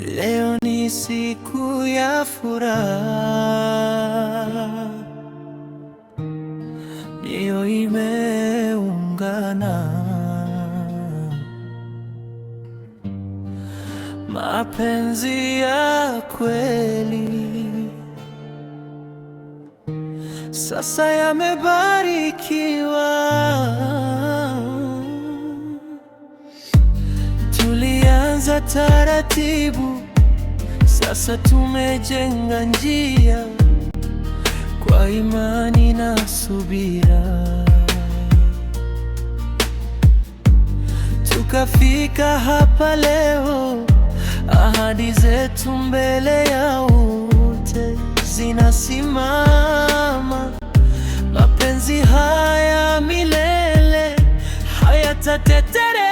Leo ni siku ya furaha, mioyo imeungana, mapenzi ya kweli sasa yamebarikiwa. Tulianza taratibu, sasa tumejenga njia kwa imani na subira, tukafika hapa leo. Ahadi zetu mbele ya wote zinasimama. Mapenzi haya milele hayatatetereka.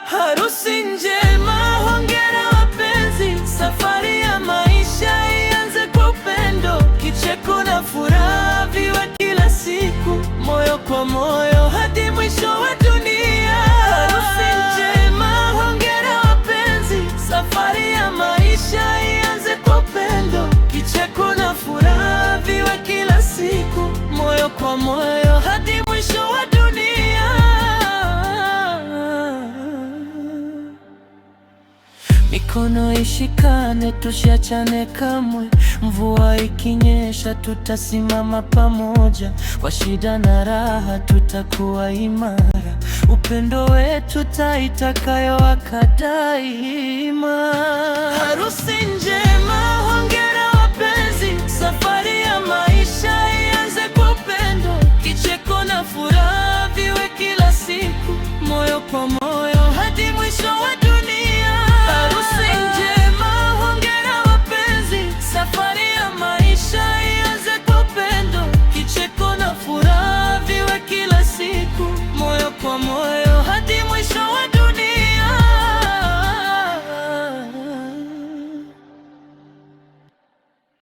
Harusi njema, hongera wapenzi, safari ya maisha ianze kwa upendo. Kicheko na furaha viwe kila siku, moyo kwa moyo hadi mwisho wa dunia. Harusi njema, hongera wapenzi, safari ya maisha ianze kwa upendo. Kicheko na furaha viwe kila siku, moyo kwa moyo hadi mwisho wa dunia. Mikono ishikane, tusiachane kamwe. Mvua ikinyesha, tutasimama pamoja. Kwa shida na raha, tutakuwa imara. Upendo wetu taa itakayowaka daima. Harusi